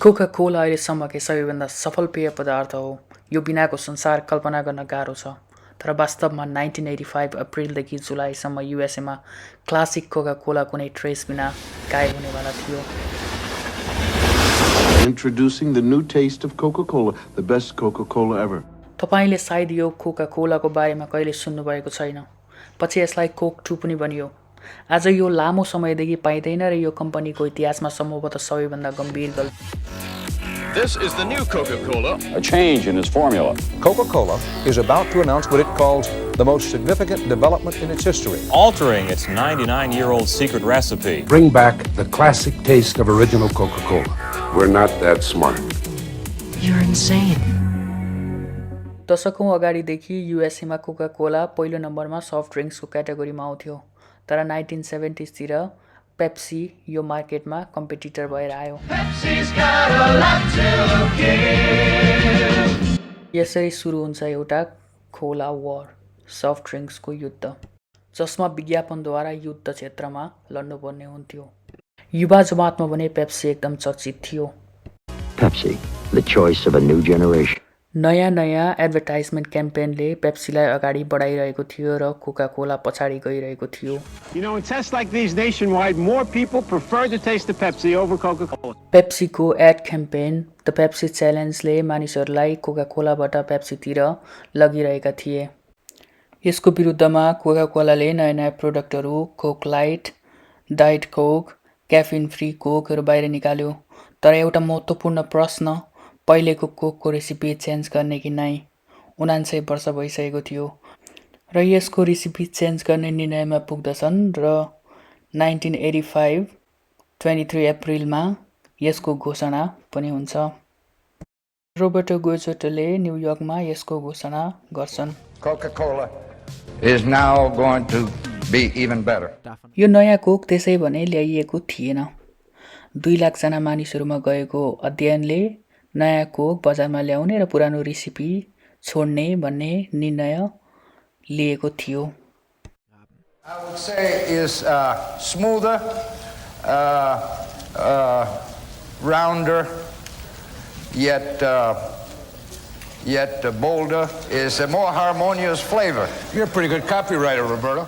Coca Cola अहिलेसम्मकै सबैभन्दा सफल पेय पदार्थ हो। यो बिनाको संसार कल्पना गर्न गाह्रो छ। तर वास्तवमा 1985 अप्रिलदेखि जुलाईसम्म युएसएमा क्लासिक कोका-कोला कुनै ट्रेस बिना गायब हुनेवाला थियो। Introducing the new taste of Coca-Cola, the best Coca-Cola ever. तपाईले सायद यो कोका-कोलाको बारेमा कहिले सुन्नुभएको छैन। पछि यसलाई कोक 2 पनि भनियो। आज यो लामो समयदेखि पाइँदैन र यो कम्पनीको इतिहासमा सम्भवतः सबैभन्दा गम्भीर गल्ती। This is the new Coca-Cola. A change in its formula. Coca-Cola is about to announce what it calls the most significant development in its history. Altering its 99-year-old secret recipe. Bring back the classic taste of original Coca-Cola. We're not that smart. You're insane. दशकौं अगाडिदेखि युएसएमा Coca Cola पहिलो नम्बरमा soft ड्रिङ्क्सको क्याटेगोरीमा आउँथ्यो। तर 1970s तिर Pepsi यो मार्केटमा competitor भएर आयो। यसरी सुरु हुन्छ एउटा खोला वार, सफ्ट ड्रिङ्क्सको युद्ध, जसमा विज्ञापनद्वारा युद्ध क्षेत्रमा लड्नुपर्ने हुन्थ्यो। युवा जमातमा भने पेप्सी एकदम चर्चित थियो। Pepsi, the choice of a new generation. नयाँ एडभर्टाइजमेन्ट क्याम्पेनले पेप्सीलाई अगाडि बढाइरहेको थियो र कोका-कोला पछाडि गइरहेको थियो। You know, in tests like these nationwide, more people prefer to taste the Pepsi over Coca-Cola. पेप्सीको एड क्याम्पेन द पेप्सी च्यालेन्जले मानिसहरूलाई कोका-कोलाबाट पेप्सीतिर लगिरहेका थिए। यसको विरुद्धमा कोका-कोलाले नयाँ प्रोडक्टहरू Coke light, diet Coke, caffeine free कोकहरू बाहिर निकाल्यो। तर एउटा महत्त्वपूर्ण प्रश्न, पहिलेको कोकको रेसिपी चेन्ज गर्ने कि नै? 79 वर्ष भइसकेको थियो र यसको रेसिपी चेन्ज गर्ने निर्णयमा पुग्दछन् र 1985 23 अप्रिलमा यसको घोषणा पनि हुन्छ। रोबर्टो गोजोटोले न्युयोर्कमा यसको घोषणा गर्छन्। Coca-Cola is now going to be even better. यो नयाँ कोक त्यसै भने ल्याइएको थिएन। 2 लाखजना मानिसहरूमा गएको अध्ययनले नयाँ कोक बजारमा ल्याउने र पुरानो रेसिपी छोड्ने भन्ने निर्णय लिएको थियो। I would say is smoother, rounder, yet bolder, is a more harmonious flavor. You're a pretty good copywriter, Roberto.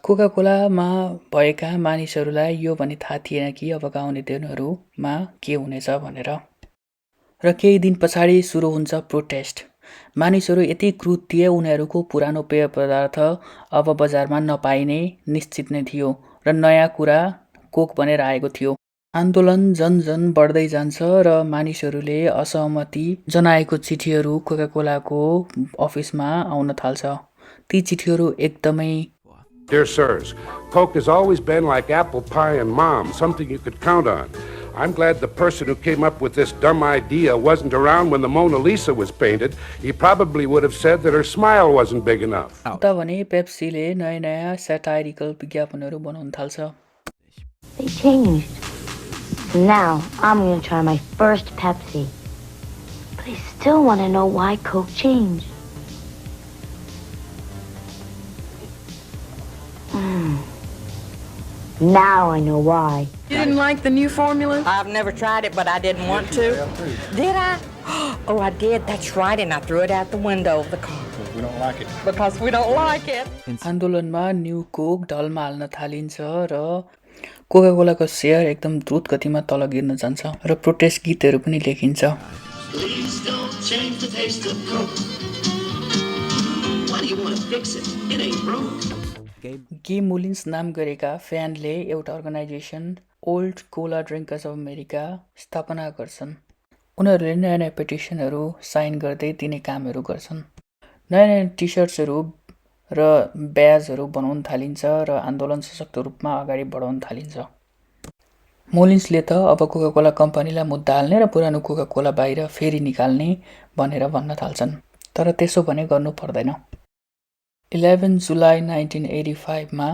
कोका-कोलामा भएका मानिसहरूलाई यो पनि थाहा थिएन कि अबका आउने दिनहरूमा के हुनेछ भनेर। र केही दिन पछाडि सुरु हुन्छ प्रोटेस्ट। मानिसहरू यति क्रुद्ध थिए, उनीहरूको पुरानो पेय पदार्थ अब बजारमा नपाइने निश्चित नै थियो र नयाँ कुरा कोक बनेर आएको थियो। आन्दोलन जन बढ्दै जान्छ र मानिसहरूले असहमति जनाएको चिठीहरू कोका-कोलाको अफिसमा आउन थाल्छ। ती चिठीहरू एकदमै Dear sirs, Coke has always been like apple pie and mom, something you could count on. I'm glad the person who came up with this dumb idea wasn't around when the Mona Lisa was painted. He probably would have said that her smile wasn't big enough. त भने पेप्सीले नयाँ सटाइरिकल विज्ञापनहरू बनाउन थाल्छ। They changed. Now I'm going to try my first Pepsi. But I still want to know why Coke changed. Now I know why. You didn't like the new formula? I've never tried it, but I didn't want to. Did I? Oh, I did. That's right, and I threw it out the window of the car. We don't like it. Because we don't like it. आन्दोलनमा new Coke ढलमा हाल्न थालिन्छ र कोका-कोलाको share एकदम द्रुत गतिमा तल गिर्न जान्छ र protest गीतहरू पनि लेखिन्छ। Please don't change the taste of Coke. Why do you want to fix it? It ain't broke. Gay Mullins नाम गरेका फ्यानले एउटा organisation old cola drinkers of America स्थापना गर्छन्। उनीहरूले नयाँ पेटिसनहरू साइन गर्दै दिने कामहरू गर्छन्। नयाँ टी सर्ट्सहरू र ब्याजहरू बनाउन थालिन्छ र आन्दोलन सशक्त रूपमा अगाडि बढाउन थालिन्छ। मोलिन्सले त अब कोका-कोला कम्पनीलाई मुद्दा हाल्ने र पुरानो कोका-कोला बाहिर फेरि निकाल्ने भनेर भन्न थाल्छन्। तर त्यसो भने गर्नु पर्दैन। 11 जुलाई 1985 मा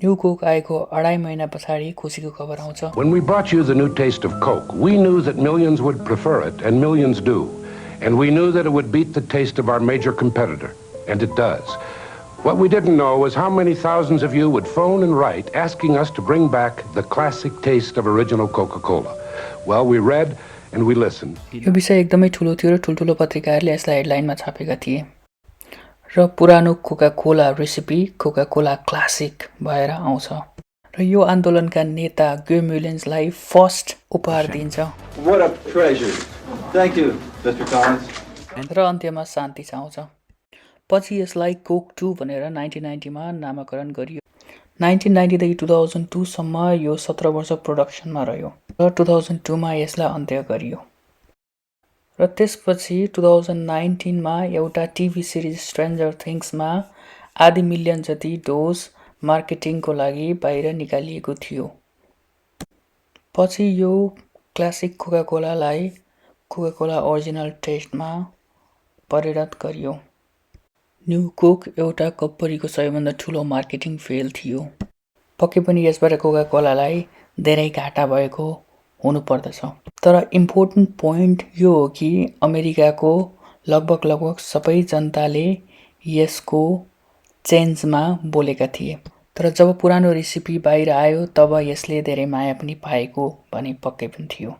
न्यू कोक आएको 2.5 महिना पछाडि खुसीको खबर आउँछ। When we brought you the new taste of Coke, we knew that millions would prefer it, and millions do. And we knew that it would beat the taste of our major competitor, and it does. What we didn't know was how many thousands of you would phone and write asking us to bring back the classic taste of original Coca-Cola. Well, we read and we listened. यो विषय एकदमै ठुलो थियो र ठुल्ठुलो पत्रिकाहरूले यसलाई हेडलाइनमा छापेका थिए र पुरानो कोका-कोला रेसिपी कोका-कोला क्लासिक भएर आउँछ र यो आन्दोलनका नेता ग्युम्युलेन्सलाई फर्स्ट उपहार दिन्छ। What a treasure. Thank you, Mr. Collins. र अन्त्यमा शान्ति चाहन्छ। पछि यसलाई कोक 2 भनेर 1990 मा नामाकरण गरियो। 1990 देखि 2002 सम्म यो 17 वर्ष प्रोडक्सनमा रह्यो र 2002 मा यसलाई अन्त्य गरियो। र त्यसपछि 2019 मा एउटा टिभी सिरिज स्ट्रेन्जर थिङ्ग्समा आधी मिलियन जति डोज मार्केटिङको लागि बाहिर निकालिएको थियो। पछि यो क्लासिक कोका-कोलालाई कोका-कोला ओरिजिनल टेस्टमा परिणत गरियो। न्यू कोक एउटा कप्परीको सबैभन्दा ठुलो मार्केटिङ फेल थियो। पक्कै पनि यसबाट कोका-कोलालाई धेरै घाटा भएको हुनुपर्दछ। तर इम्पोर्टेन्ट पोइन्ट यो हो कि अमेरिकाको लगभग सबै जनताले यसको चेन्जमा बोलेका थिए। तर जब पुरानो रेसिपी बाहिर आयो तब यसले धेरै माया पनि पाएको भने पक्कै पनि थियो।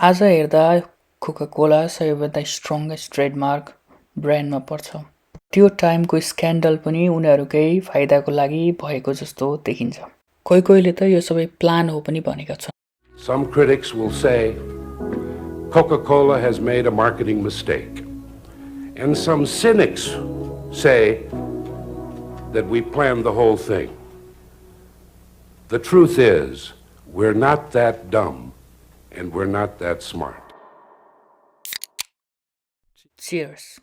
आज हेर्दा कोका-कोला सबैभन्दा स्ट्रङ्गेस्ट ट्रेडमार्क ब्रान्डमा पर्छ। त्यो टाइमको स्क्यान्डल पनि उनीहरूकै फाइदाको लागि भएको जस्तो देखिन्छ। कोहीले त यो सबै प्लान हो पनि भनेका छन्। Some critics will say Coca-Cola has made a marketing mistake. And some cynics say that we planned the whole thing. The truth is, we're not that dumb and we're not that smart. Cheers.